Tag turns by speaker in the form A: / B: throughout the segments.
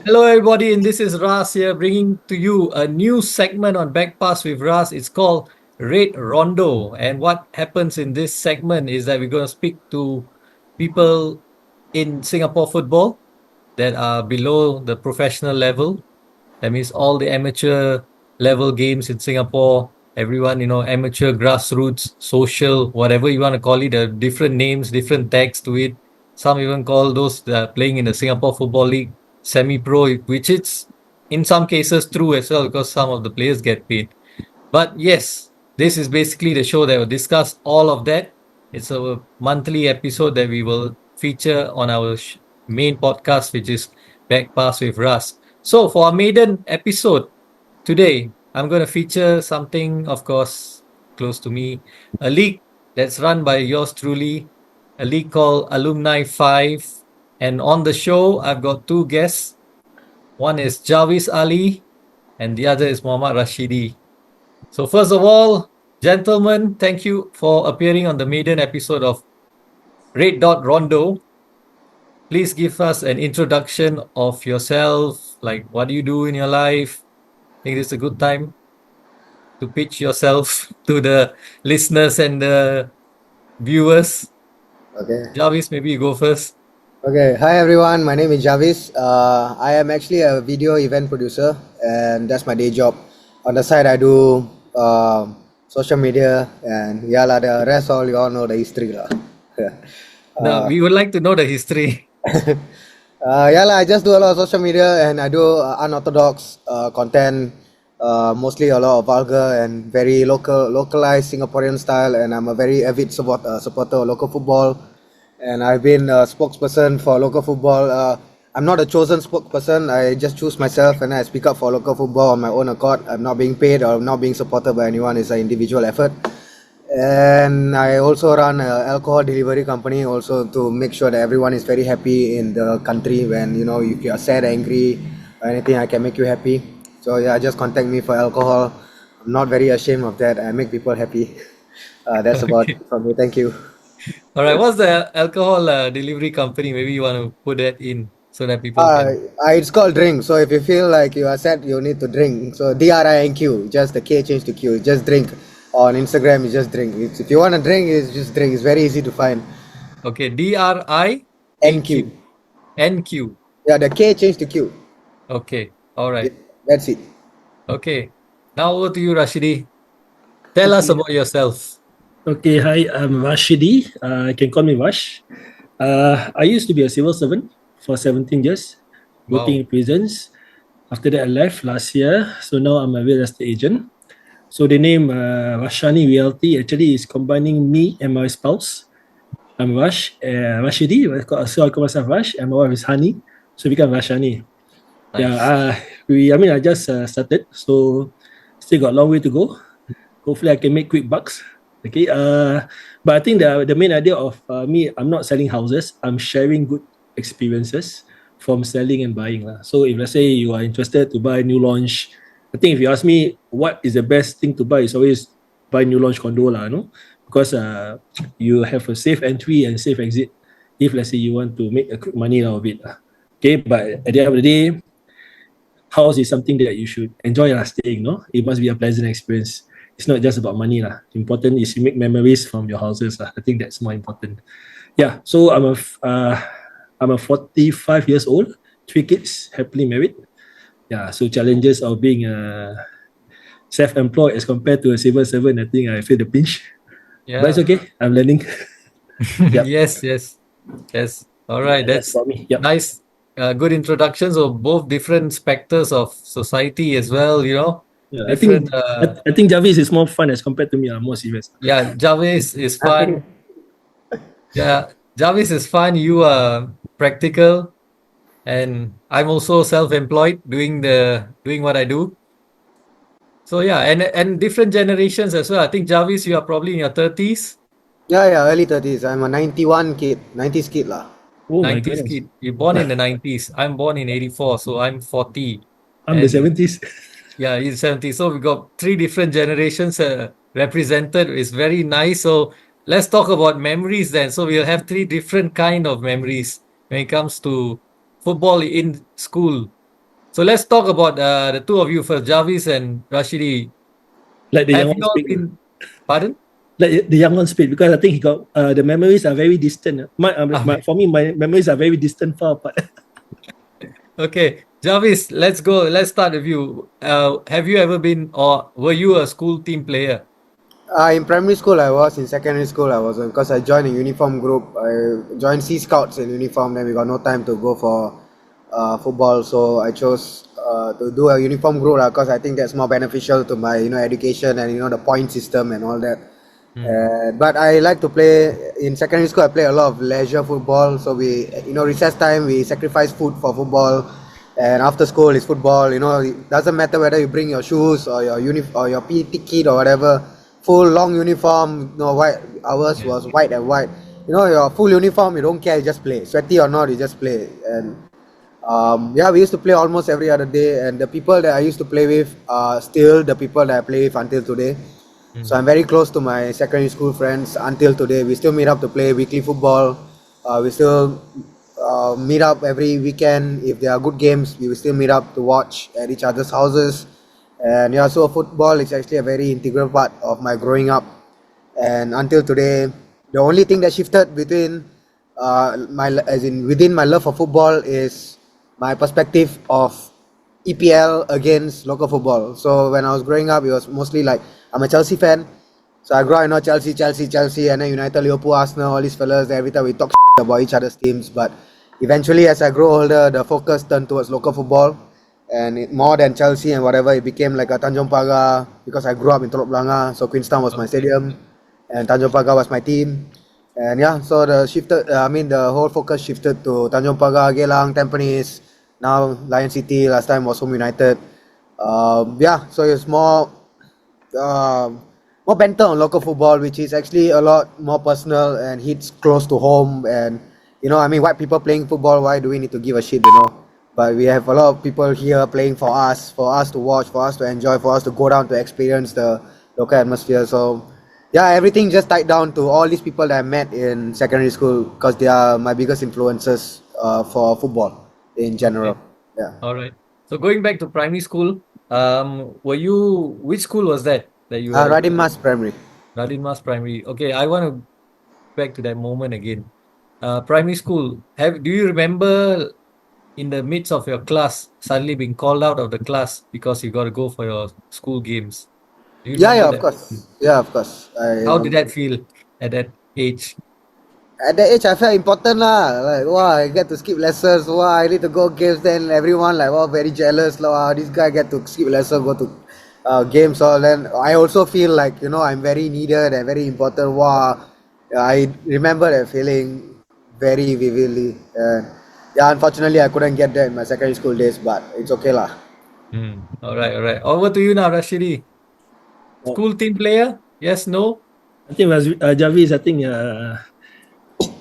A: Hello, everybody, and this is Ras here, bringing to you a new segment on Backpass with Ras. It's called Red Rondo, and what happens in this segment is that we're going to speak to people in Singapore football that are below the professional level. That means all the amateur level games in Singapore, everyone, amateur, grassroots, social, whatever you want to call it, different names, different tags to it. Some even call those that are playing in the Singapore Football League semi-pro, which is in some cases true as well because some of the players get paid. But yes, this is basically the show that will discuss all of that. It's a monthly episode that we will feature on our main podcast, which is Backpass with Russ. So for our maiden episode today, I'm going to feature something, of course, close to me, a league that's run by yours truly, a league called Alumni 5. And on the show, I've got two guests. One is Jaarvis Ali, and the other is Muhammad Rashidi. So first of all, gentlemen, thank you for appearing on the maiden episode of Red Dot Rondo. Please give us an introduction of yourself, like what do you do in your life? I think this is a good time to pitch yourself to the listeners and the viewers.
B: Okay.
A: Jaarvis, maybe you go first.
B: Okay. Hi everyone. My name is Jaarvis. I am actually a video event producer, and that's my day job. On the side, I do social media, and the rest all you all know the history lah.
A: Now, we would like to know the history.
B: I just do a lot of social media, and I do unorthodox content. Mostly a lot of vulgar and very localized Singaporean style, and I'm a very avid supporter of local football. And I've been a spokesperson for local football. I'm not a chosen spokesperson. I just choose myself and I speak up for local football on my own accord. I'm not being paid or I'm not being supported by anyone. It's an individual effort. And I also run an alcohol delivery company also to make sure that everyone is very happy in the country. When if you are sad, angry, or anything, I can make you happy. So just contact me for alcohol. I'm not very ashamed of that. I make people happy. That's about
A: Okay.
B: it from me. Thank you.
A: All right. What's the alcohol delivery company? Maybe you want to put that in so that people can.
B: It's called drink. So if you feel like you are sad, you need to drink. So DRINQ, just the K change to Q. Just drink. On Instagram, you just drink. If you want to drink, it's just drink. It's very easy to find.
A: Okay. DRINQ.
B: NQ.
A: NQ.
B: Yeah, the K change to Q.
A: Okay. All right.
B: That's it.
A: Okay. Now over to you, Rashidi. Tell us
C: Okay.
A: about yourself.
C: Okay, hi, I'm Rashidi. You can call me Vash. I used to be a civil servant for 17 years, working
A: Wow.
C: in prisons. After that, I left last year. So now I'm a real estate agent. So the name Rashani Realty actually is combining me and my spouse. I'm Rashidi. So I call myself Vash, and my wife is Hani. So we become Rashani.
A: Nice.
C: I just started. So still got a long way to go. Hopefully, I can make quick bucks. Okay. But I think the main idea of me, I'm not selling houses. I'm sharing good experiences from selling and buying lah. So if let's say you are interested to buy new launch, I think if you ask me what is the best thing to buy, it's always buy new launch condo lah, no? Because you have a safe entry and safe exit. If let's say you want to make a quick money out of it, lah. Okay. But at the end of the day, house is something that you should enjoy staying. No, it must be a pleasant experience. It's not just about money lah. Important is you make memories from your houses lah. I think that's more important. Yeah. So I'm a 45 years old, 3 kids, happily married. Yeah. So challenges of being self-employed as compared to a civil servant, I think I feel the pinch.
A: Yeah.
C: But it's okay. I'm learning. Yeah.
A: Yes. All right.
C: That's
A: That's
C: for me. Yeah.
A: nice. Good introductions of both different specters of society as well,
C: Yeah,
A: different
C: I think Jaarvis is more fun as compared to me. I'm more serious.
A: yeah, Jaarvis is fun. Yeah, Jaarvis is fun. You are practical, and I'm also self-employed doing what I do. So yeah, and different generations as well. I think Jaarvis, you are probably in your 30s.
B: Yeah, early 30s. I'm a 91 kid, 90s kid lah.
C: Oh my
A: 90s
C: goodness.
A: kid. You're born in the 90s. I'm born in 84, so I'm 40.
C: I'm the
A: And
C: 70s.
A: yeah, he's 70. So we got three different generations represented. It's very nice. So let's talk about memories then. So we'll have three different kind of memories when it comes to football in school. So let's talk about the two of you first, Jaarvis and Rashidi.
C: Like the young
A: Have you
C: one
A: all
C: speak.
A: been, pardon?
C: Like the young one speak, because I think he got the memories are very distant. For me, my memories are very distant, far apart.
A: Okay, Jaarvis, let's go. Let's start with you. Have you ever been, or were you a school team player?
B: In primary school, I was. In secondary school, I wasn't because I joined a uniform group. I joined Sea Scouts in uniform. Then we got no time to go for football, so I chose to do a uniform group because I think that's more beneficial to my education and the point system and all that.
A: Hmm.
B: But I like to play in secondary school. I play a lot of leisure football. So we, recess time, we sacrifice food for football, and after school is football. It doesn't matter whether you bring your shoes or your or your PT kit or whatever. Full long uniform, white. Ours
A: Yeah.
B: was white and white. Your full uniform, you don't care, you just play. Sweaty or not, you just play. And yeah, we used to play almost every other day, and the people that I used to play with are still the people that I play with until today. So I'm
A: Hmm.
B: very close to my secondary school friends until today. We still meet up to play weekly football. We still meet up every weekend. If there are good games, we will still meet up to watch at each other's houses. And yeah, so football is actually a very integral part of my growing up. And until today, the only thing that shifted between as in within my love for football is my perspective of EPL against local football. So when I was growing up, it was mostly like I'm a Chelsea fan. So I grew up, Chelsea, Chelsea, Chelsea, and then United, Liverpool, Arsenal, all these fellas. Every time we talk about each other's teams, but eventually, as I grew older, the focus turned towards local football, and more than Chelsea and whatever, it became like a Tanjong Pagar because I grew up in Telok Blangah, so Queenstown was my
A: Okay.
B: stadium, and Tanjong Pagar was my team. And yeah, so the whole focus shifted to Tanjong Pagar, Geylang, Tampines, now Lion City. Last time was Home United. Yeah, so it's um, more banter on local football, which is actually a lot more personal and hits close to home. And white people playing football, why do we need to give a shit? But we have a lot of people here playing for us to watch, for us to enjoy, for us to go down to experience the local atmosphere. So yeah, everything just tied down to all these people that I met in secondary school because they are my biggest influences for football in general.
A: Okay.
B: Yeah,
A: All right. So going back to primary school, were you, which school was that you were?
B: Radin Mas Primary.
A: Radin Mas Primary. Okay, I want to back to that moment again. Primary school. Do you remember in the midst of your class suddenly being called out of the class because you got to go for your school games? Do you
B: Yeah,
A: remember
B: yeah, of
A: that?
B: course. Yeah, of course. I
A: How did
B: remember.
A: that feel at that age?
B: At that age, I felt important lah. Like, wow, I get to skip lessons. Wow, I need to go games. Then everyone like, wow, very jealous. Like, wow, this guy get to skip lessons, go to games. All then I also feel like I'm very needed and very important. Wow, I remember that feeling very vividly. Yeah, unfortunately, I couldn't get that in my secondary school days, but it's okay lah.
A: Hmm. All right, all right. Over to you now, Rashidi. School team player? Yes, no?
C: I think was Jaarvis. I think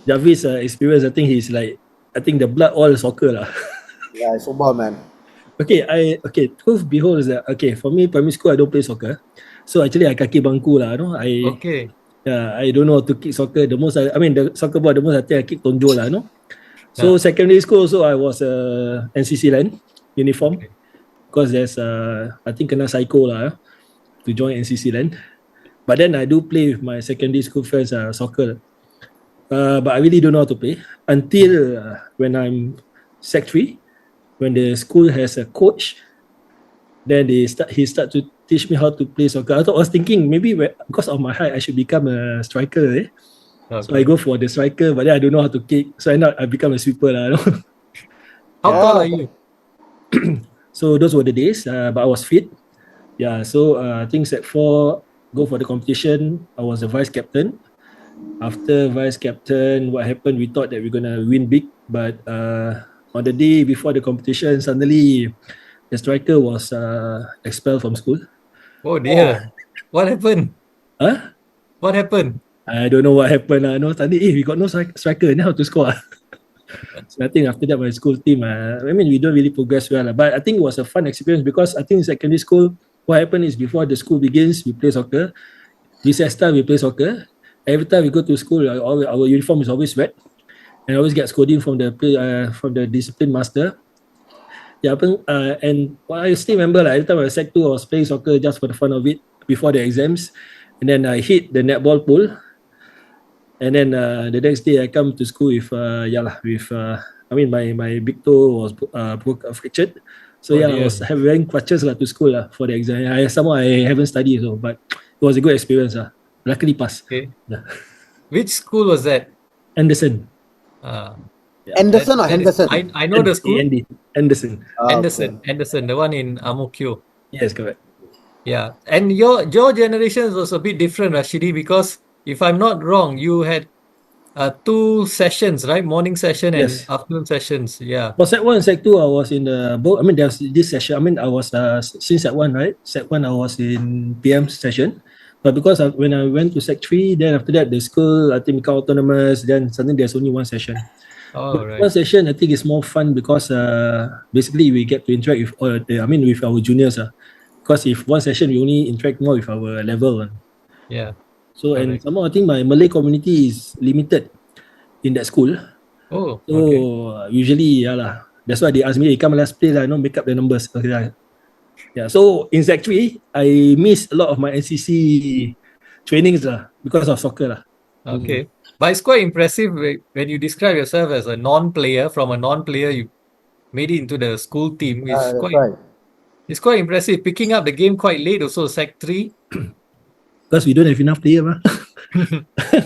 C: Jaarvis experience. I think he's like, I think the blood all soccer lah.
B: Yeah, it's football, man.
C: Okay. Truth behold is that okay for me primary school I don't play soccer, so actually I kaki bangku lah.
A: Okay.
C: I don't know how to kick soccer. The most I mean the soccer ball the most I think I kick tonjol lah. So
A: Yeah.
C: secondary school also I was NCC line uniform
A: Okay.
C: because there's I think kena psycho lah to join NCC line. But then I do play with my secondary school friends soccer. But I really don't know how to play until when I'm sec 3, when the school has a coach, then he start to teach me how to play soccer. I was thinking maybe because of my height I should become a striker. So I
A: Okay.
C: go for the striker, but then I don't know how to kick. So I become a sweeper lah.
A: How
C: Yeah.
A: tall are
B: Oh,
A: you?
C: So those were the days. But I was fit. Yeah. So I think set 4 go for the competition. I was the vice captain. After vice captain, what happened? We thought that we're gonna win big, but on the day before the competition, suddenly the striker was expelled from school.
A: Oh
B: oh,
A: dear. What happened?
C: Huh?
A: What happened?
C: I don't know what happened. No, suddenly, we got no striker. Now how to score? So I think after that, my school team, I mean, we don't really progress well. But I think it was a fun experience because I think in secondary school, what happened is before the school begins, we play soccer. Recess time, we play soccer. Every time we go to school, our uniform is always wet, and I always get scolding from the discipline master. Yeah, and what I still remember, like, every time I was Sec 2, I was playing soccer just for the fun of it before the exams. And then I hit the netball pole. And then the next day I come to school with, I mean, my big toe was fractured. So
A: Oh
C: yeah, I
A: dear.
C: was wearing crutches to school for the exam. Somehow I haven't studied, so, but it was a good experience. Luckily passed.
A: Okay.
C: Yeah.
A: Which school was that?
C: Anderson.
A: Uh,
C: Yeah.
B: Anderson or
A: that is
B: Henderson?
A: I know the school.
C: Andy. Anderson.
B: Okay.
A: Anderson, the one in Amokyo.
C: Yes, correct.
A: Yeah. And your generation was a bit different, Rashidi, because if I'm not wrong, you had two sessions, right? Morning session and
C: Yes.
A: afternoon sessions. Yeah.
C: For Sec 1 and Sec 2, I was in the both. I mean, there's this session. I mean, I was since Sec 1, right? Sec 1, I was in PM session. But because when I went to Sec 3, then after that, the school, I think, became autonomous. Then suddenly there's only one session.
A: Oh,
C: But one
A: right.
C: session, I think, is more fun because basically we get to interact with with our juniors. Because if one session, we only interact more with our level.
A: Yeah.
C: So, and
A: Correct.
C: somehow I think my Malay community is limited in that school.
A: Oh,
C: So
A: okay.
C: usually, yeah lah. That's why they ask me, hey, come let's play lah, make up the numbers. Okay, lah. Yeah. So in Sec 3, I missed a lot of my NCC trainings lah because of soccer lah.
A: Okay. But it's quite impressive when you describe yourself as a non-player. From a non-player, you made it into the school team.
B: That's right.
A: It's quite impressive. Picking up the game quite late also, Sec 3.
C: Because we don't have enough player mah.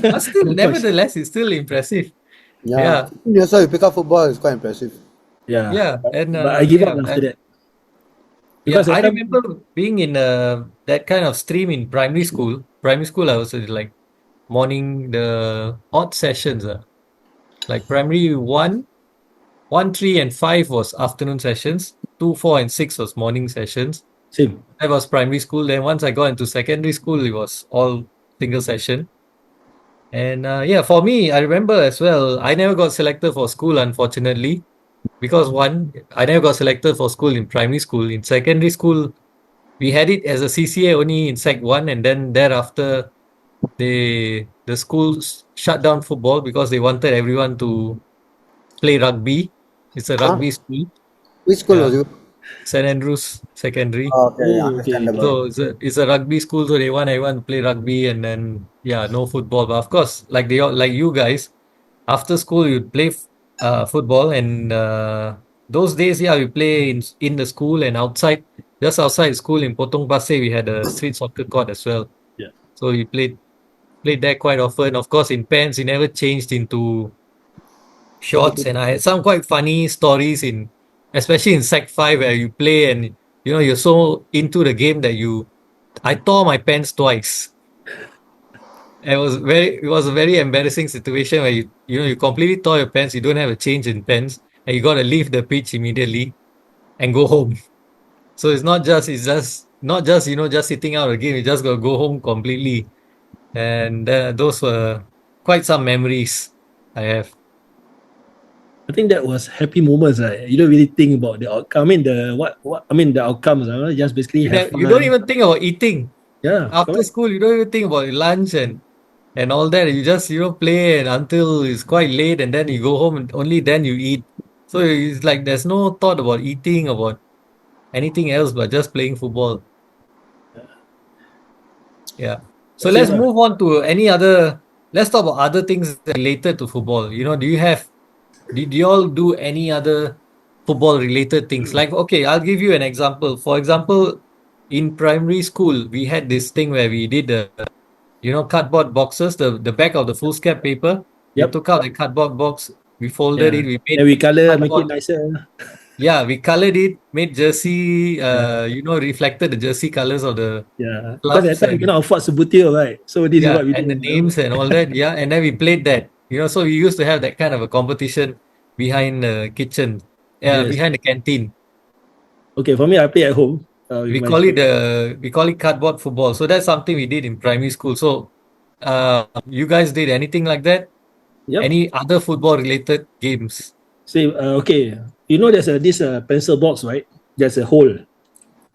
A: But still,
C: No choice.
A: nevertheless, it's still impressive.
B: Yeah.
A: Yeah.
B: 15 years old, you pick up football, it's quite impressive.
C: Yeah.
A: Yeah. And
C: But I give up after that.
A: yeah,
C: Because
A: I
C: that time,
A: remember being in that kind of stream in primary school. Primary school, I was like morning, the odd sessions. Like primary 1, 3, and 5 was afternoon sessions. 2, 4, and 6 was morning sessions.
C: same.
A: That was primary school. Then once I got into secondary school, it was all single session. And yeah, for me, I remember as well, I never got selected for school, unfortunately, because one, I never got selected for school in primary school. In secondary school, we had it as a CCA only in Sec 1, and then thereafter, the schools shut down football because they wanted everyone to play rugby. It's a
B: Huh?
A: rugby school.
B: Which school
A: Yeah,
B: was you?
A: St. Andrews Secondary.
B: Okay,
C: Oh, okay, okay.
B: understandable.
A: So it's a rugby school, so they want everyone to play rugby, and then yeah, no football. But of course, like like you guys, after school you'd play football, and those days, yeah, we play in the school and outside, just outside school in Potong Pasir, we had a street soccer court as well.
C: Yeah.
A: So we played there quite often. Of course, in pants, we never changed into shorts, and I had some quite funny stories especially in Sec 5 where you play and you're so into the game that I tore my pants twice. It was a very embarrassing situation where you completely tore your pants, you don't have a change in pants, and you got to leave the pitch immediately and go home. So it's just not just just sitting out a game. You just got to go home completely, and those were quite some memories I have.
C: I think that was happy moments. You don't really think about the outcome. I mean, the outcomes. Just basically have
A: You don't
C: fun.
A: even think about eating
C: Yeah,
A: after
C: correct.
A: school. You don't even think about lunch and all that. You just play and until it's quite late, and then you go home and only then you eat. So it's like there's no thought about eating, about anything else but just playing football. Yeah. So let's
C: Same lah.
A: move on to let's talk about other things related to football. Did you all do any other football related things? Like, okay, I'll give you an example. For example, in primary school, we had this thing where we did cardboard boxes, the back of the foolscap paper. We
C: Yep.
A: took out the cardboard box, we folded
C: Yeah.
A: it, we
C: Then
A: made
C: we color, make it
A: cardboard.
C: nicer.
A: Yeah, we colored it, made jersey,
C: Yeah.
A: reflected the jersey colors of the
C: Yeah. Because at
A: clubs,
C: that time we
A: and
C: cannot afford Subutil, right? So this is
A: yeah,
C: what we
A: and the
C: do.
A: names and all that. Yeah, and then we played that. So we used to have that kind of a competition behind the kitchen,
C: Yes.
A: behind the canteen.
C: Okay, for me, I play at home with
A: We
C: my
A: call it
C: friends.
A: cardboard football. So that's something we did in primary school. So you guys did anything like that?
C: Yep.
A: Any other football related games?
C: Say, okay, there's this pencil box, right? There's a hole,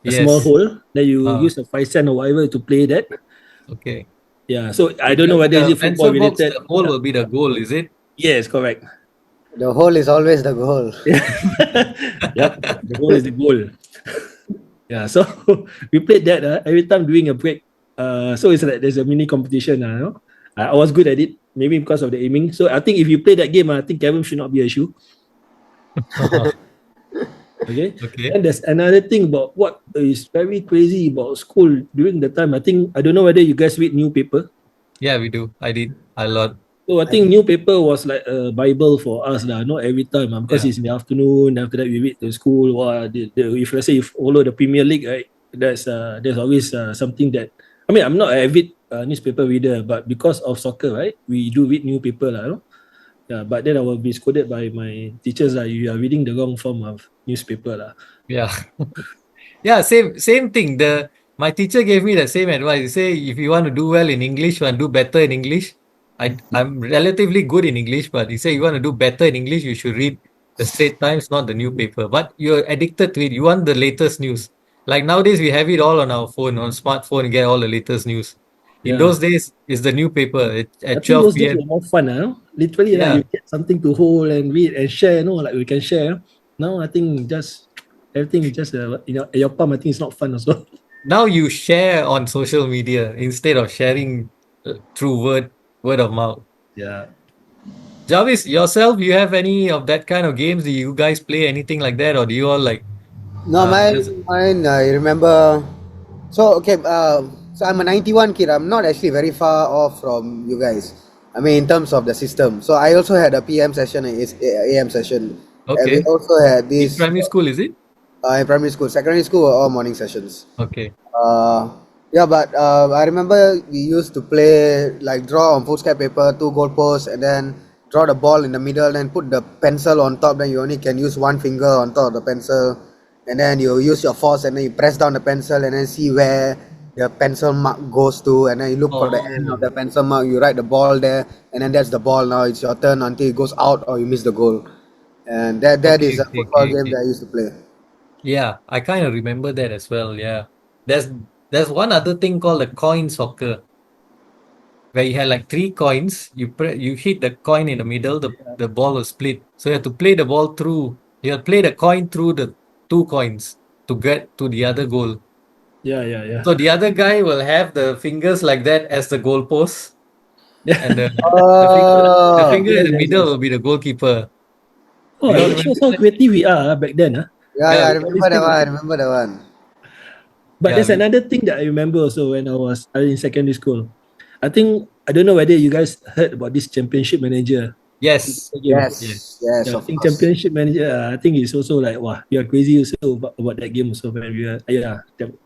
C: a small
A: Yes.
C: hole. Then you
A: Uh,
C: use a 5 cent or whatever to play that.
A: okay.
C: Yeah. So I don't know
A: In
C: whether is
A: the
C: it football
A: pencil box,
C: related.
A: the hole will be the goal, is it?
C: Yes, correct.
B: The hole is always the goal.
C: Yep, the goal is the goal. Yeah, so we played that every time during a break. So it's like there's a mini competition. You know? I was good at it, maybe because of the aiming. So I think if you play that game, I think Kevin should not be a issue. Okay.
A: Okay.
C: And there's another thing about what is very crazy about school during the time. I think I don't know whether you guys read newspaper.
A: Yeah, we do. I did a lot.
C: So I think newspaper was like a bible for us lah. Not every time because
A: Yeah.
C: it's in the afternoon. After that we read the school. If let's say you follow the Premier League, right? There's always something that I mean I'm not an avid newspaper reader, but because of soccer, right? We do read newspaper lah. You know? Yeah, but then I will be scolded by my teachers like you are reading the wrong form of newspaper lah.
A: Yeah. Yeah, same thing. My teacher gave me the same advice. He say if you want to do well in English, you want to do better in English. I'm relatively good in English, but he say you want to do better in English, you should read the Straits Times, not the newspaper. But you're addicted to it. You want the latest news. Like nowadays, we have it all on our phone, on smartphone, and get all the latest news. In
C: Yeah.
A: those days, it's the newspaper
C: I
A: at
C: think those
A: 12
C: days
A: p.m.
C: were more fun, no? Literally, like
A: Yeah.
C: you get something to hold and read and share, like we can share. Now I think just everything is just at your palm. I think it's not fun also.
A: Now you share on social media instead of sharing through word of mouth.
C: Yeah.
A: Jarvis, yourself, you have any of that kind of games? Do you guys play anything like that, or do you all like?
B: No,
A: There's
B: mine. I remember. So okay. So I'm a 91 kid. I'm not actually very far off from you guys. I mean, in terms of the system. So I also had a PM session and AM session. And we
A: okay.
B: also had
A: In
B: this
A: primary school, is it?
B: in primary school. Secondary school were all morning sessions.
A: Okay.
B: Yeah, but I remember we used to play like draw on foolscap paper, two goalposts, and then draw the ball in the middle, then put the pencil on top. Then you only can use one finger on top of the pencil, and then you use your force, and then you press down the pencil, and then see where the pencil mark goes to, and then you look for the end of
A: Oh,
B: the pencil mark. You write the ball there, and then that's the ball. Now it's your turn until it goes out or you miss the goal, and that is
A: okay,
B: a
A: okay,
B: football
A: okay,
B: game
A: okay.
B: that I used to play.
A: Yeah, I kind of remember that as well. Yeah. There's there's one other thing called the coin soccer, where you had like three coins. You hit the coin in the middle, the ball will split. So you have to play the ball through. You have to play the coin through the two coins to get to the other goal.
C: Yeah, yeah, yeah.
A: So the other guy will have the fingers like that as the goalpost, and
C: Yeah.
A: the
B: Oh,
A: finger in
C: Yes,
A: the
C: yes,
A: middle
C: yes.
A: will be the goalkeeper.
C: Oh,
A: Do you all
C: it shows
A: remember
C: how
A: that?
C: creative we are back then.
B: yeah,
A: Yeah,
B: yeah, I
C: All these
B: remember that
C: things.
B: one. I remember that one.
C: But
A: yeah,
C: there's another thing that I remember also when I was in secondary school. I think I don't know whether you guys heard about this championship manager
A: yes,
C: game.
A: yes,
B: Yes, yes,
C: Yeah, I
B: of
C: think
B: course.
C: championship manager. I think it's also like wow, we are crazy also about that game also when we are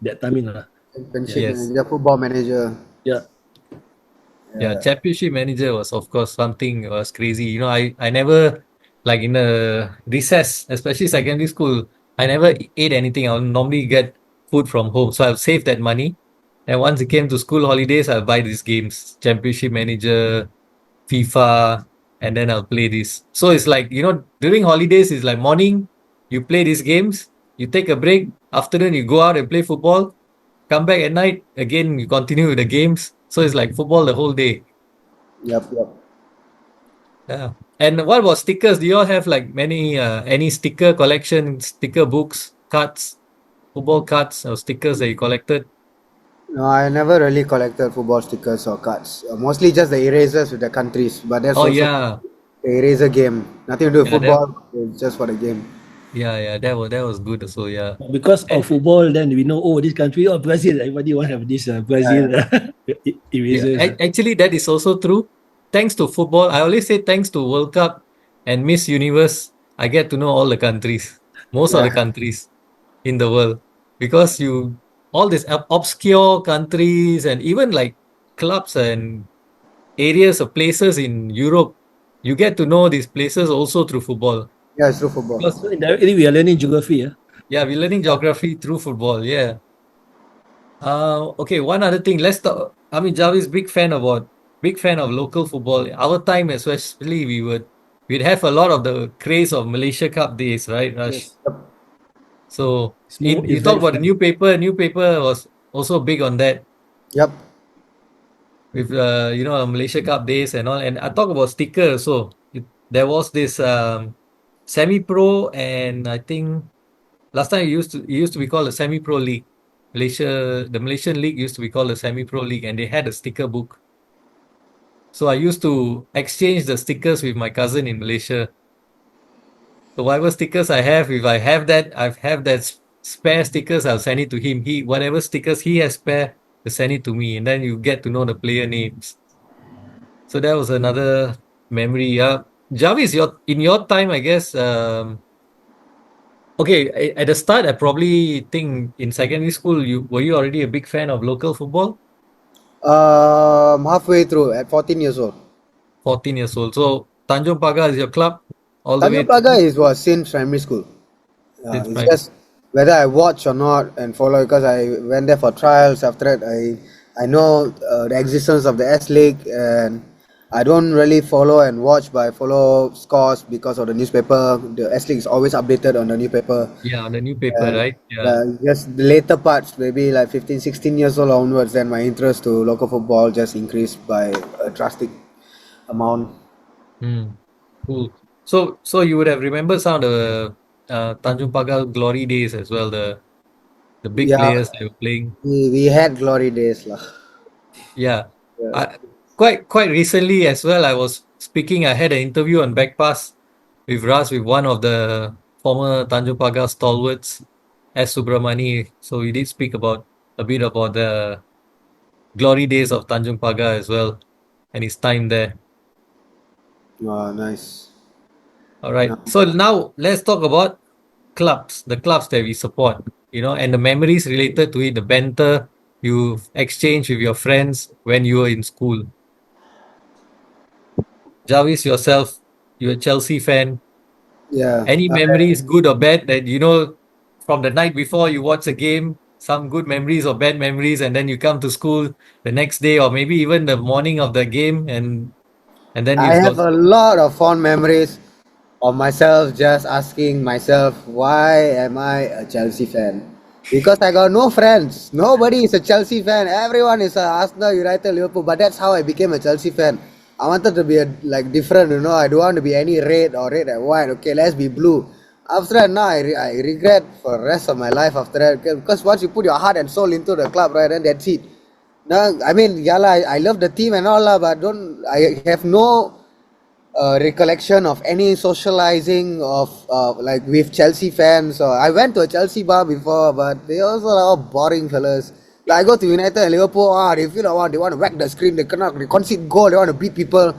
C: that timing lah.
B: Championship
C: Yeah,
A: yes.
B: manager, football manager.
C: yeah,
A: Yeah,
B: Yeah.
A: championship manager was of course something was crazy. I never like in a recess, especially secondary school. I never ate anything. I'll normally get food from home, so I'll save that money. And once it came to school holidays, I'll buy these games, championship manager, FIFA, and then I'll play this. So it's like during holidays, it's like morning you play these games, you take a break. Afternoon you go out and play football. Come back at night again. You continue with the games. So it's like football the whole day.
B: Yep, yep.
A: Yeah. And what about stickers? Do you all have like many any sticker collection, sticker books, cards, football cards or stickers that you collected?
B: No, I never really collected football stickers or cards. Mostly just the erasers with the countries. But that's
A: Oh
B: also
A: yeah.
B: the eraser game. Nothing to do with
A: Yeah, that
B: football. It's just for the game.
A: yeah, that was good also, yeah.
C: because of
A: And
C: football, then we know this country, Brazil. Everybody want to have this Brazil
B: Yeah,
A: yeah,
C: erasers.
A: actually that is also true. Thanks to football, I always say thanks to World Cup and Miss Universe, I get to know all the countries, most of
B: yeah,
A: the countries in the world, because you all these obscure countries and even like clubs and areas or places in Europe, you get to know these places also through football.
B: yeah. It's through football.
A: Because
C: So indirectly, we are learning geography.
A: yeah, we're learning geography through football. Yeah. Okay. One other thing. Let's talk. I mean, Javis, big fan of local football. Our time, especially, we'd have a lot of the craze of Malaysia Cup days, right, Rush?
C: Yes,
B: Yep.
A: So in
C: it's
A: you talk
C: very
A: about the
C: fun.
A: newspaper. Newspaper was also big on that
B: Yep.
A: with Malaysia Cup days and all. And I talk about stickers. So there was this semi-pro, and I think last time it used to be called a semi-pro league. The Malaysian league used to be called a semi-pro league, and they had a sticker book. So I used to exchange the stickers with my cousin in Malaysia. So whatever stickers I have, if I have that spare stickers, I'll send it to him. Whatever stickers he has spare, to send it to me, and then you get to know the player names. So that was another memory. Javis, in your time, I guess. Okay, at the start, I probably think in secondary school, you already a big fan of local football?
B: Halfway through at 14 years old.
A: 14 years old. So Tanjung Pagar is your club all the way
B: Tanjong Pagar
A: through
B: was since primary school.
A: since
B: It's
A: primary.
B: just whether I watch or not and follow because I went there for trials. After that, I know the existence of the S League, and I don't really follow and watch, but I follow scores because of the newspaper. The S League is always updated on the newspaper.
A: Yeah, on the newspaper,
B: And
A: right? Yeah.
B: just the later parts, maybe like 15, 16 years old onwards, then my interest to local football just increased by a drastic amount.
A: Hmm. Cool. So you would have remembered some of the Tanjung Pagar glory days as well. The big
B: Yeah,
A: players that were playing.
B: we had glory days lah.
A: Yeah.
B: Yeah.
A: Quite recently as well. I was speaking. I had an interview on Backpass with one of the former Tanjung Pagar stalwarts, S. Subramani. So we did speak about a bit about the glory days of Tanjung Pagar as well, and his time there.
B: Nice.
A: All right. So now let's talk about the clubs that we support, and the memories related to it, the banter you exchange with your friends when you were in school. Jarvis, yourself, you're a Chelsea fan.
B: Yeah.
A: Any memories, good or bad, that from the night before you watch a game, some good memories or bad memories, and then you come to school the next day or maybe even the morning of the game, and then
B: I
A: you've got
B: have a lot of fond memories of myself just asking myself, why am I a Chelsea fan? Because I got no friends. Nobody is a Chelsea fan. Everyone is a Arsenal, United, Liverpool. But that's how I became a Chelsea fan. I wanted to be like different, I don't want to be any red or red and white. Okay, let's be blue. After that, now I regret for the rest of my life after that. Because once you put your heart and soul into the club, right, then that's it. No, I mean, yeah, I love the team and all, but I have no recollection of any socializing of like with Chelsea fans. Or I went to a Chelsea bar before, but they also are all boring fellas. Like I go to United and Liverpool, they feel like they want to whack the screen, they concede goal, they want to beat people.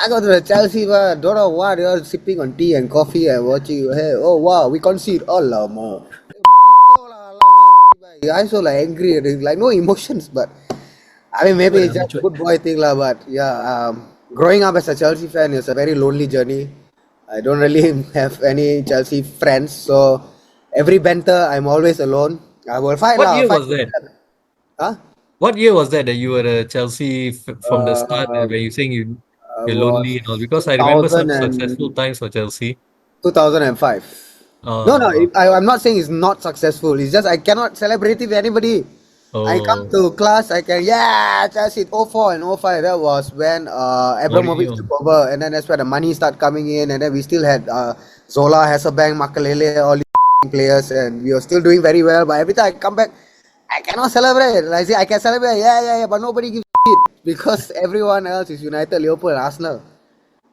B: I go to the Chelsea bar, don't know why they are sipping on tea and coffee and watching. Hey, oh wow, we concede. Oh lama. I so like angry, like no emotions, but I mean, maybe it's just a
C: Matured.
B: good boy thing, lah. But yeah, growing up as a Chelsea fan is a very lonely journey. I don't really have any Chelsea friends, so every banter I'm always alone. I will fight
A: what
B: lah. I'll
A: year
B: fight.
A: was that?
B: Huh?
A: What year was that you were a Chelsea from the start,
B: Uh,
A: where you saying
B: I
A: you're
B: was
A: lonely and all? Because I remember
B: 2000
A: some successful
B: and
A: times for Chelsea.
B: 2005. No, no,
A: Uh,
B: I'm not saying it's not successful. It's just I cannot celebrate it with anybody. I come
A: oh,
B: to class, I can, yeah, Chelsea 04 and 05. That was when Abramovich
A: Mourinho.
B: took over, and then that's where the money started coming in, and then we still had Zola, Hasselbank, Makalele, all these players, and we were still doing very well. But every time I come back, I cannot celebrate. Like I say, I can celebrate, yeah, but nobody gives shit because everyone else is United, Liverpool, and Arsenal.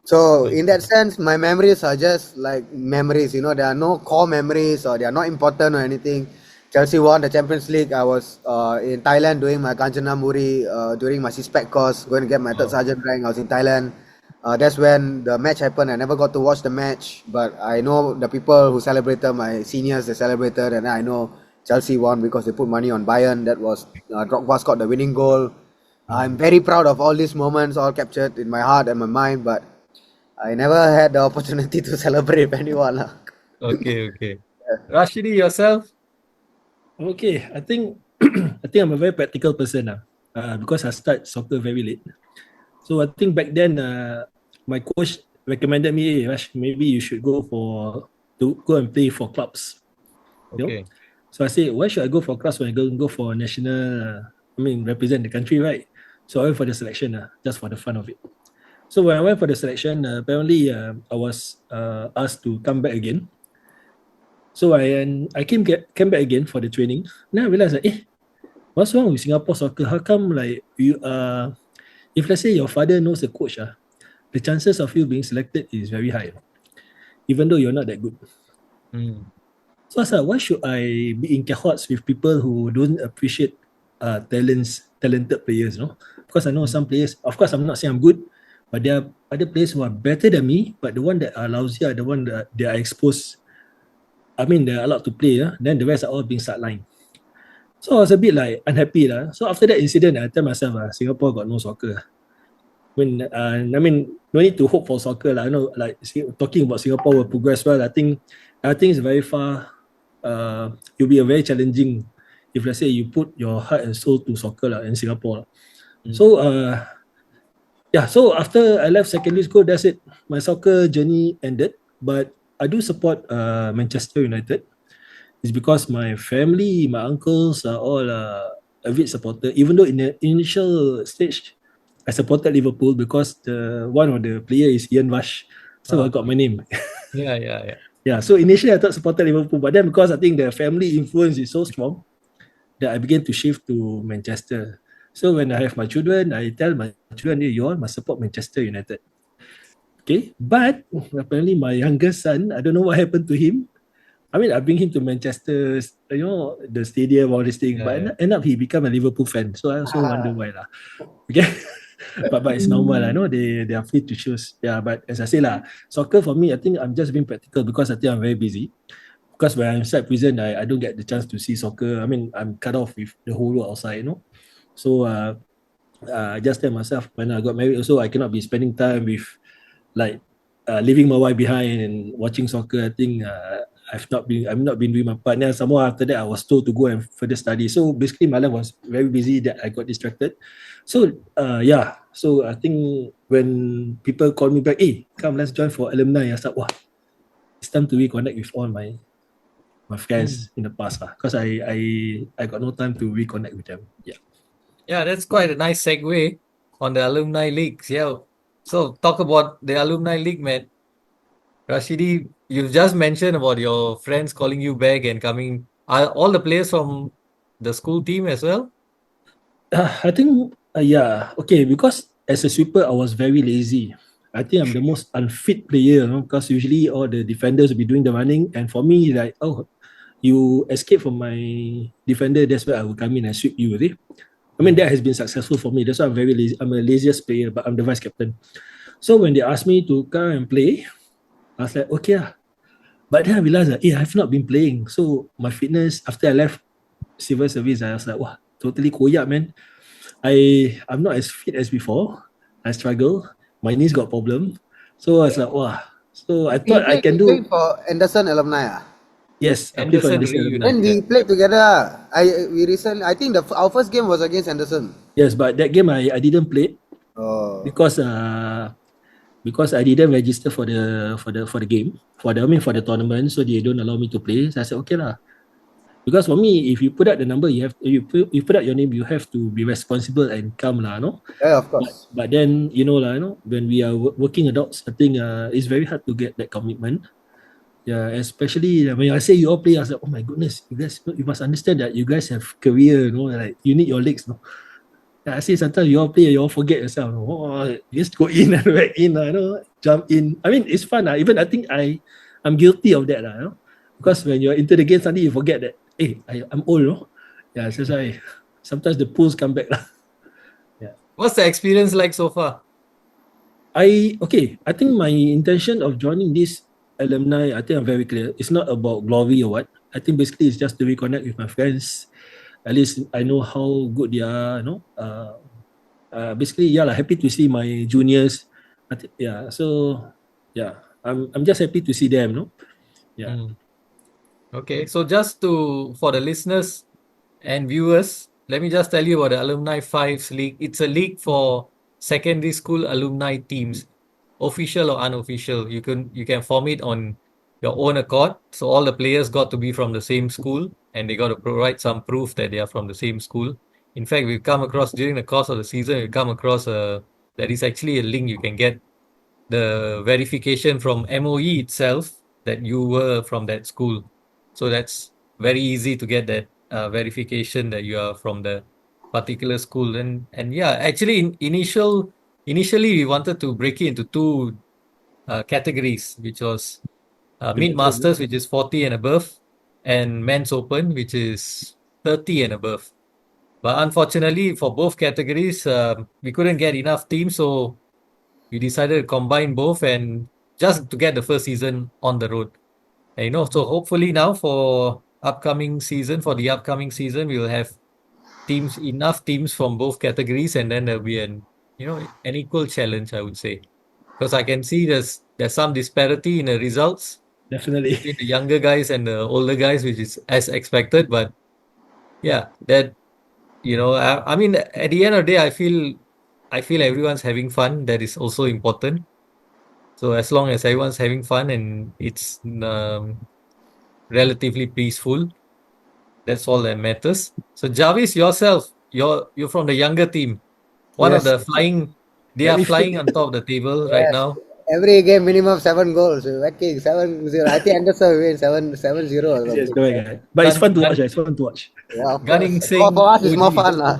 B: So in that sense, my memories are just like memories. There are no core memories or they are not important or anything. Chelsea won the Champions League. I was in Thailand doing my Kanchanaburi during my CSPEC course, going to get my third
A: Wow.
B: sergeant rank. I was in Thailand. That's when the match happened. I never got to watch the match, but I know the people who celebrated, my seniors, they celebrated, and I know Chelsea won because they put money on Bayern. That was Drogba scored the winning goal. I'm very proud of all these moments, all captured in my heart and my mind, but I never had the opportunity to celebrate with anyone. Lah.
A: Okay, okay. Rashidi, yourself?
C: Okay, I think I think I'm a very practical person now. Because I start soccer very late. So I think back then, my coach recommended me, hey, Rash, maybe you should to go and play for clubs. You know?
A: Okay.
C: So I said, why should I go for clubs when I go for national? Represent the country, right? So I went for the selection, just for the fun of it. So when I went for the selection, apparently I was asked to come back again. So I came back again for the training. Then I realized that, what's wrong with Singapore soccer? How come like you if let's say your father knows the coach, the chances of you being selected is very high, even though you're not that good.
A: Mm.
C: So I was like, why should I be in cohorts with people who don't appreciate talented players, Because I know some players, of course, I'm not saying I'm good, but there are other players who are better than me, but the one that are lousy are the one that they are exposed. I mean, they're allowed to play, then the rest are all being sidelined. So I was a bit like unhappy. So after that incident, I tell myself, Singapore got no soccer. I mean, no need to hope for soccer. I know, like talking about Singapore will progress well. I think it's very far. It'll be a very challenging if let's say you put your heart and soul to soccer in Singapore. So yeah. So after I left secondary school, that's it. My soccer journey ended. But I do support Manchester United. It's because my family, my uncles are all avid supporter. Even though in the initial stage, I supported Liverpool because the one of the player is Ian Rush, so I got my name.
A: Yeah, yeah, yeah.
C: Yeah, so initially I thought supported Liverpool, but then because I think the family influence is so strong that I began to shift to Manchester. So when I have my children, I tell my children, hey, you all must support Manchester United. Okay, but apparently my youngest son, I don't know what happened to him. I mean, I bring him to Manchester, the stadium, all this thing.
A: Yeah,
C: But
A: yeah.
C: end up he become a Liverpool fan. So I also wonder why lah. Okay, but it's normal lah. No, they are free to choose. Yeah, but as I say lah, soccer for me, I think I'm just being practical because I think I'm very busy. Because when I'm inside prison, I don't get the chance to see soccer. I mean, I'm cut off with the whole world outside. So I just tell myself when I got married also, I cannot be spending time with like leaving my wife behind and watching soccer. I think I'm not been doing my part. Then some more after that, I was told to go and further study. So basically, my life was very busy that I got distracted. So yeah, so I think when people call me back, hey, come let's join for alumni. I said, wow, it's time to reconnect with all my friends in the past because I got no time to reconnect with them. Yeah.
A: Yeah, that's quite a nice segue on the alumni leagues. Yeah. So talk about the alumni league, man. Rashidi, you've just mentioned about your friends calling you back and coming. Are all the players from the school team as well?
C: I think, yeah, okay, because as a sweeper, I was very lazy. I think I'm the most unfit player, because usually all the defenders will be doing the running. And for me, like, oh, you escape from my defender, that's where I will come in and sweep you, see? I mean, that has been successful for me. That's why I'm very lazy. I'm a laziest player, but I'm the vice captain. So when they asked me to come and play, I was like, okay. But then I realized that, I've not been playing. So my fitness, after I left civil service, I was like, wow, totally koyak, man. I'm not as fit as before. I struggle. My knees got problem. So I was like, wow. So I thought I can
B: He played
C: do.
B: for Anderson alumni.
C: Yes, I play for
A: Anderson
C: Anderson alumni.
B: Then we
A: reunited.
B: played together. I think our first game was against Anderson.
C: Yes, but that game I didn't play
B: Oh.
C: because I didn't register for the game for the tournament, so they don't allow me to play. So I said okay lah. Because for me, if you put out the number, you put out your name, you have to be responsible and come lah, no.
B: Yeah, of course.
C: But then when we are working adults, I think it's very hard to get that commitment. Yeah, especially when I say you all play, I was like, oh my goodness, you must understand that you guys have career, like you need your legs, no. Yeah, I say sometimes you all play, you all forget yourself. Oh, just go in and back in, jump in. I mean, it's fun. Even I think I'm guilty of that, because when you're into the game, suddenly you forget that, hey, I'm old, no? Yeah, so I sometimes the pulls come back. Yeah.
A: What's the experience like so far?
C: I think my intention of joining this alumni, I think I'm very clear. It's not about glory or what. I think basically it's just to reconnect with my friends. At least I know how good they are, basically, yeah, happy to see my juniors. Yeah, so yeah, I'm just happy to see them, no? Yeah.
A: Okay, so just for the listeners and viewers, let me just tell you about the Alumni Fives League. It's a league for secondary school alumni teams, official or unofficial. You can form it on your own accord. So all the players got to be from the same school and they got to provide some proof that they are from the same school. In fact, we've come across during the course of the season, we've come across a there is actually a link. You can get the verification from MOE itself that you were from that school. So that's very easy to get that verification that you are from the particular school. And yeah, actually initially we wanted to break it into two categories, which was Mid Masters, which is 40 and above, and Men's Open, which is 30 and above. But unfortunately, for both categories, we couldn't get enough teams, so we decided to combine both and just to get the first season on the road. And, so hopefully now for the upcoming season, we will have enough teams from both categories, and then there'll be an equal challenge, I would say. Because I can see there's some disparity in the results
C: Definitely.
A: between the younger guys and the older guys, which is as expected. But yeah, I mean, at the end of the day, I feel everyone's having fun. That is also important. So as long as everyone's having fun and it's relatively peaceful, that's all that matters. So Jaarvis, yourself, you're from the younger team. One of
B: Yes,
A: the flying, they
C: Let
A: are
C: me
A: flying on top of the table right
B: yes.
A: now.
B: Every game minimum 7 goals. We're whacking 7-0. I think Anderson will win 7-0 or
C: yes,
B: something.
C: correct, guys. But it's
A: Gun,
C: fun to watch.
A: Gun,
C: It's fun to watch.
B: Yeah, of
A: Gunning
B: course. For
A: Singh
B: us, it's more
A: OG.
B: fun, lah.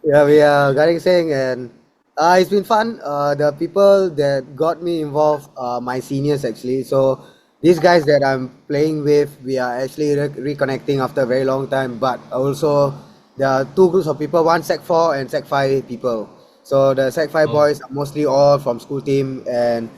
B: Yeah, we are Garing Singh, and it's been fun. The people that got me involved are my seniors actually. So these guys that I'm playing with, we are actually reconnecting after a very long time. But also there are two groups of people: one Sec 4 and Sec 5 people. So the Sec 5
A: Oh,
B: boys are mostly all from school team, and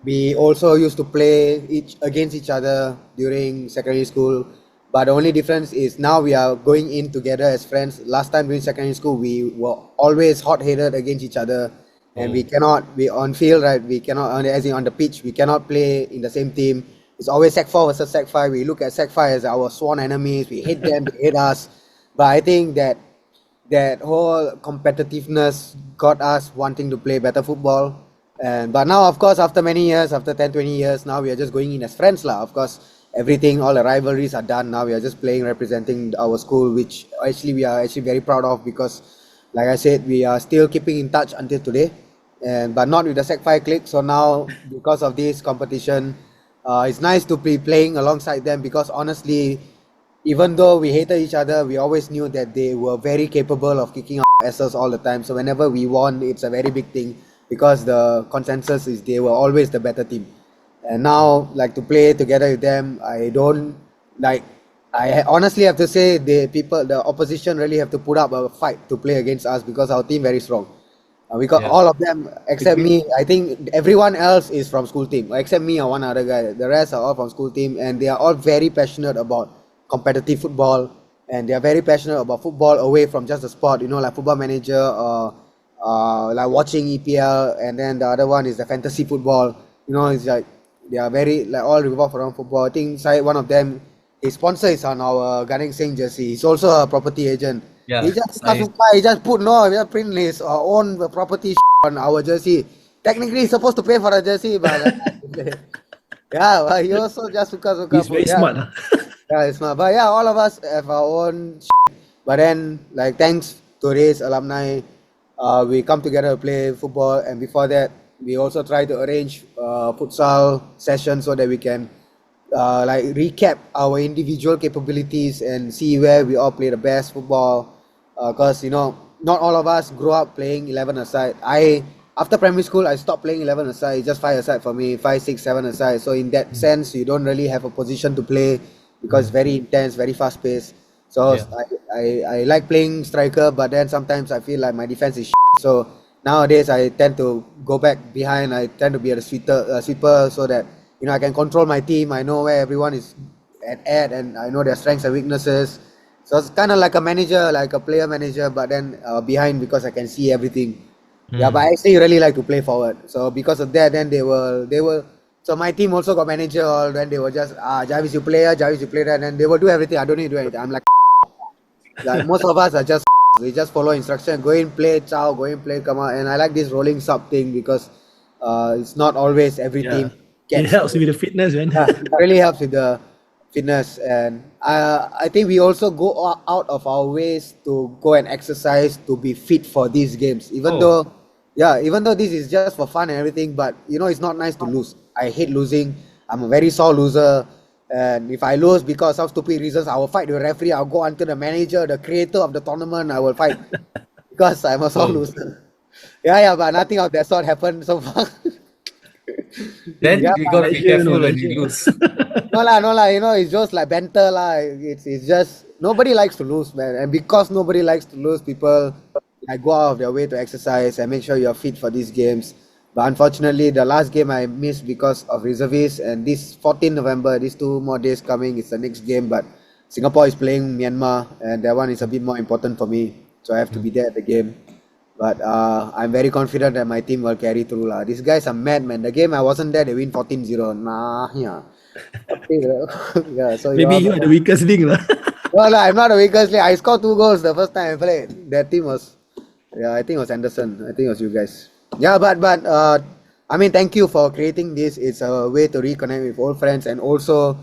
B: we also used to play against each other during secondary school. But the only difference is now we are going in together as friends. Last time during secondary school, we were always hot-headed against each other, and we
A: oh,
B: cannot. We on field, right? We cannot, as in on the pitch, we cannot play in the same team. It's always Sec 4 versus Sec 5. We look at Sec 5 as our sworn enemies. We hate them, they hate us. But I think that whole competitiveness got us wanting to play better football. And but now, of course, after many years, after 10, 20 years, now we are just going in as friends lah. Of course, everything, all the rivalries are done. Now we are just playing, representing our school, which actually we are actually very proud of, because like I said, we are still keeping in touch until today, and but not with the Sec 5 clique. So now, because of this competition, it's nice to be playing alongside them, because honestly, even though we hated each other, we always knew that they were very capable of kicking our asses all the time. So whenever we won, it's a very big thing, because the consensus is they were always the better team. And now, like, to play together with them, I don't like. I honestly have to say the opposition really have to put up a fight to play against us, because our team very strong. We got
A: yeah.
B: all of them except
C: Agree.
B: me. I think everyone else is from school team except me and one other guy. The rest are all from school team, and they are all very passionate about competitive football, and they are very passionate about football away from just the sport. Like Football Manager, or like watching EPL, and then the other one is the fantasy football. It's like they are very like all revolve around football. I think one of them, his sponsor is on our Garing Singh jersey. He's also a property agent. He
A: Yeah.
B: just
A: I
B: he just put he just print his own property on our jersey. Technically, he's supposed to pay for the jersey, but yeah, but he also just suka
C: He's
B: put,
C: very
B: yeah.
C: smart. Huh?
B: Yeah, it's not. But yeah, all of us have our own. But then, like, thanks to this alumni, we come together to play football. And before that, we also try to arrange futsal sessions so that we can like recap our individual capabilities and see where we all play the best football. Because not all of us grew up playing 11 aside. After primary school, I stopped playing 11 aside. It's just 5 aside for me, 5, 6, 7 aside. So in that sense, you don't really have a position to play, because it's very intense, very fast paced. So
A: yeah.
B: I like playing striker, but then sometimes I feel like my defense is shit. So nowadays I tend to go back behind. I tend to be a sweeper, so that I can control my team. I know where everyone is at, and I know their strengths and weaknesses. So it's kind of like a manager, like a player manager, but then behind, because I can see everything. Yeah, but I actually really like to play forward. So because of that, then they will. So my team also got manager. All then they were just Jaarvis you play, Jaarvis you play that, and they will do everything. I don't need to do anything. I'm like most of us are just we just follow instruction. Go in, play, chow. Go in, play, come out. And I like this rolling sub thing, because it's not always every
C: Yeah.
B: team
C: It
B: gets.
C: helps with the fitness, man.
B: Yeah, it really helps with the fitness, and I think we also go out of our ways to go and exercise to be fit for these games. Even
A: Oh,
B: though, yeah, even though this is just for fun and everything, but it's not nice to lose. I hate losing. I'm a very sore loser. And if I lose because of stupid reasons, I will fight the referee. I'll go unto the manager, the creator of the tournament. I will fight because I'm a sore
A: oh.
B: loser. Yeah, but nothing of that sort happened so far.
A: Then
B: Yeah,
A: you got to be
C: Leisure, no
A: careful when you
C: leisure.
A: lose.
B: no lah. It's just like banter lah. It's just nobody likes to lose, man. And because nobody likes to lose, people like go out of their way to exercise and make sure you're fit for these games. But unfortunately, the last game I missed because of reservists, and this 14 November, these 2 more days coming, it's the next game. But Singapore is playing Myanmar, and that one is a bit more important for me, so I have to be there at the game. But I'm very confident that my team will carry through lah. These guys are mad, man. The game I wasn't there, they win 14-0. Nah, yeah. Okay, yeah, so you
C: Maybe
B: all
C: you are the weakest link lah.
B: no, no, I'm not a weakest link. I scored 2 goals the first time I played. That team was, yeah, I think it was Anderson. I think it was you guys. Yeah, but I mean, thank you for creating this. It's a way to reconnect with old friends, and also,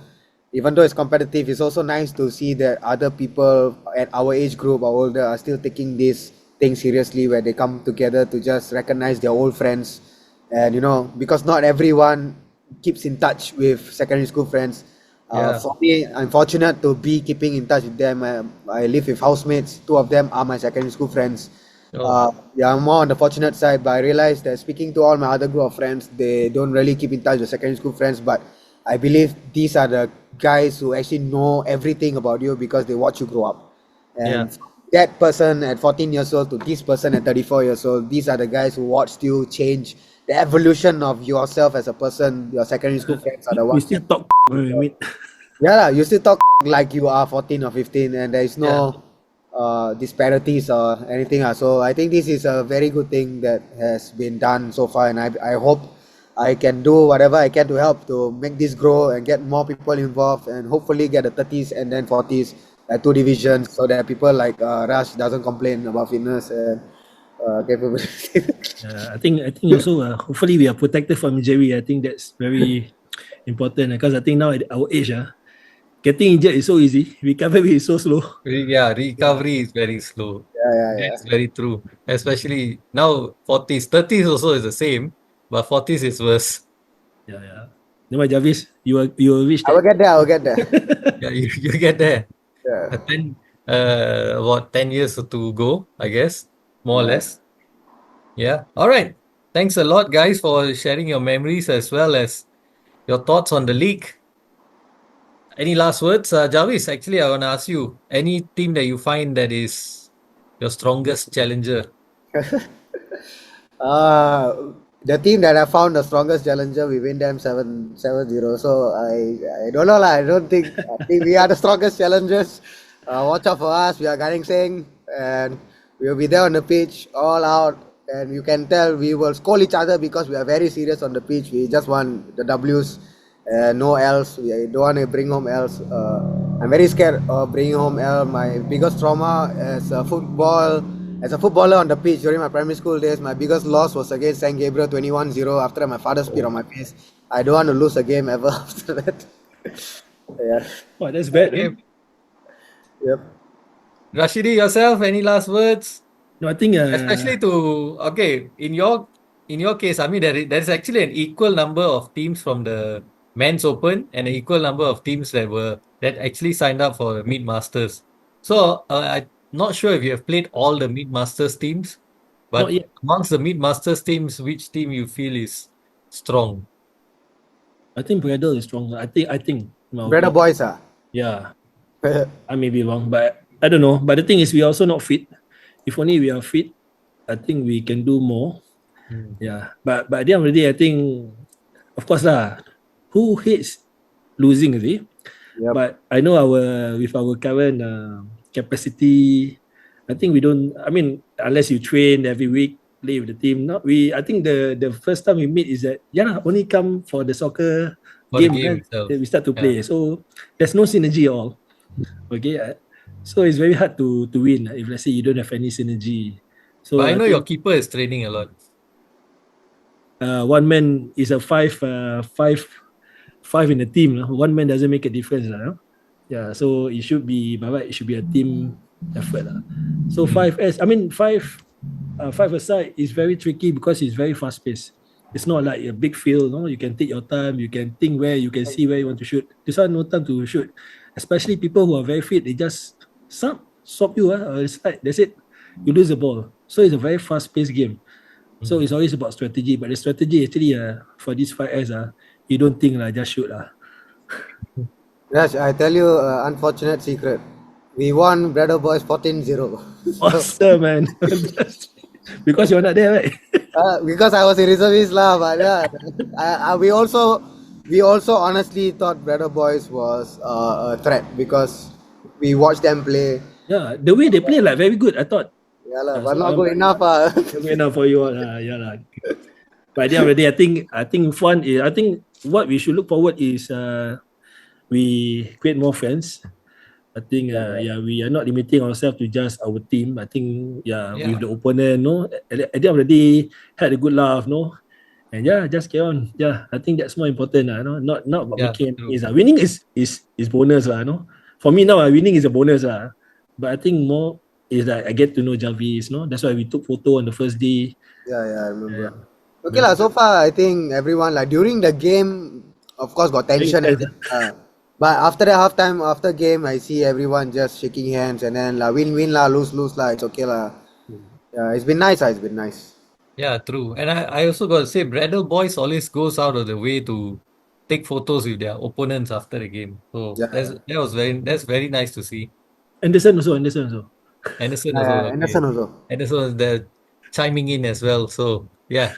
B: even though it's competitive, it's also nice to see that other people at our age group or older are still taking this thing seriously, where they come together to just recognize their old friends, and because not everyone keeps in touch with secondary school friends.
A: Yeah.
B: For me, I'm fortunate to be keeping in touch with them. I live with housemates. 2 of them are my secondary school friends.
A: Oh,
B: Yeah, I'm more on the fortunate side, but I realized that speaking to all my other group of friends, they don't really keep in touch with secondary school friends. But I believe these are the guys who actually know everything about you because they watch you grow up.
A: yeah.
B: And that person at 14 years old to this person at 34 years old, these are the guys who watched you change the evolution of yourself as a person. Your secondary school friends are the
C: We
B: ones.
C: still talk when we meet.
B: Yeah, lah, you still talk like you are 14 or 15, and there is
A: Yeah.
B: no disparities or anything. So I think this is a very good thing that has been done so far, and I hope I can do whatever I can to help to make this grow and get more people involved, and hopefully get the 30s and then 40s at 2 divisions, so that people like Rash doesn't complain about fitness and capability.
C: I think also hopefully we are protected from injury. I think that's very important because I think now at our age, getting injured is so easy. Recovery is so slow.
A: Yeah, recovery is very slow.
B: Yeah.
A: That's very true. Especially now, 40s, 30s also is the same, but 40s is worse.
C: Yeah. Never mind, Jaarvis, you will reach
B: I will
C: that.
B: get there. I will get there.
A: Yeah, you get there.
B: Yeah.
A: 10, about 10 years to go, I guess, more or
B: Yeah.
A: less. Yeah. All right. Thanks a lot, guys, for sharing your memories as well as your thoughts on the league. Any last words? Jarvis, actually, I want to ask you, any team that you find that is your strongest challenger?
B: The team that I found the strongest challenger, we win them 7-0. So I don't know lah. I think we are the strongest challengers. Watch out for us. We are Garing Singh, and we will be there on the pitch, all out. And you can tell we will scold each other because we are very serious on the pitch. We just want the W's, no L's. We don't want to bring home L's. I'm very scared of bringing home L. My biggest trauma as a footballer on the pitch during my primary school days, my biggest loss was against St. Gabriel 21-0 after my father spit on my face. I don't want to lose a game ever after that. Yeah.
C: Oh, that's bad.
A: Okay.
B: Yep.
A: Rashidi, yourself, any last words?
C: No, I think
A: Especially in your case, I mean there is actually an equal number of teams from the men's open and an equal number of teams that actually signed up for the Meet Masters. So I'm not sure if you have played all the Meet Masters teams,
C: not
A: but
C: yet.
A: amongst the Meet Masters teams, which team you feel is strong?
C: I think Bradle is stronger. I think. No,
B: Brother boys, ah.
C: yeah, I may be wrong, but I don't know. But the thing is, we are also not fit. If only we are fit, I think we can do more. Yeah, but at the end of the day, I think, of course lah, who hates losing, really?
B: Yep.
C: But I know with our current capacity, I think we don't. I mean, unless you train every week, play with the team. I think the first time we meet is that only come for the soccer
A: For the
C: game,
A: game
C: then
A: itself.
C: we start to
A: Yeah.
C: play. So there's no synergy at all. Okay, so it's very hard to win if let's say you don't have any synergy. So
A: But I know
C: think,
A: your keeper is training a lot.
C: one man is a five 5 in a team. One man doesn't make a difference. Yeah, so it should be, by right, it should be a team effort. So 5S, I mean, 5 aside is very tricky because it's very fast paced. It's not like a big field, no? You can take your time, you can think where, you can see where you want to shoot. This one, no time to shoot. Especially people who are very fit, they just swap you, it's like, that's it. You lose the ball. So it's a very fast paced game. So it's always about strategy, but the strategy actually for these 5S, you don't think just shoot.
B: Rash, I tell you unfortunate secret. We won Brother Boys 14-0.
C: Awesome, man. Because you're not there, right?
B: Because I was a reservist lah, but yeah, we also honestly thought Brother Boys was a threat because we watched them play.
C: Yeah, the way they play very good. I thought.
B: Yeah lah, but not good enough.
C: Not good enough for you all. Yeah lah. But at the end of the day, I think fun is. I think what we should look forward is we create more friends. I think we are not limiting ourselves to just our team. I think with the opponent, at the end of the day, had a good laugh, and just get on. Yeah, I think that's more important, not what making is. Winning is bonus, For me now, winning is a bonus, But I think more is that I get to know Jaarvis, That's why we took photo on the first day.
B: Yeah, I remember. Okay lah. So far, I think everyone during the game, of course, got tension. But after the halftime, after game, I see everyone just shaking hands and then win lah, lose lah. It's okay lah. Yeah, it's been nice. It's been nice.
A: Yeah, true. And I also got to say, Bradle Boys always goes out of the way to take photos with their opponents after the game. So that's very nice to see.
C: Anderson also.
B: Anderson also.
A: Anderson was there chiming in as well. So yeah.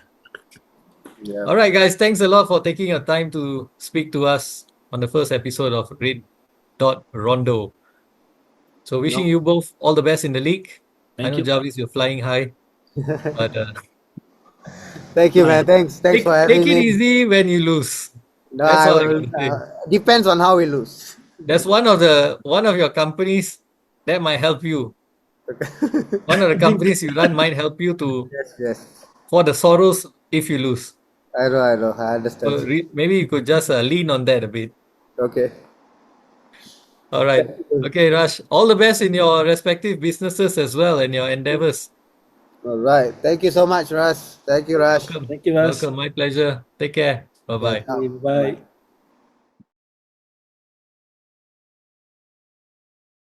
A: All right, guys. Thanks a lot for taking your time to speak to us on the first episode of Red Dot Rondo. So wishing you both all the best in the league. I know, Jaarvis, you're flying high. But
B: thank you, man. Thanks for having me.
A: Take it easy when you lose.
B: No, that's all I can say. Depends on how we lose.
A: That's one of your companies that might help you. One of the companies you run might help you to for the sorrows if you lose.
B: I know. I understand.
A: So maybe you could just lean on that a bit.
B: Okay.
A: All right. Okay, Rash. All the best in your respective businesses as well and your endeavors.
B: All right. Thank you so much, Rash. Thank you, Rash.
C: Thank you, Rash.
A: Welcome. My pleasure. Take care. Bye-bye.
C: Bye.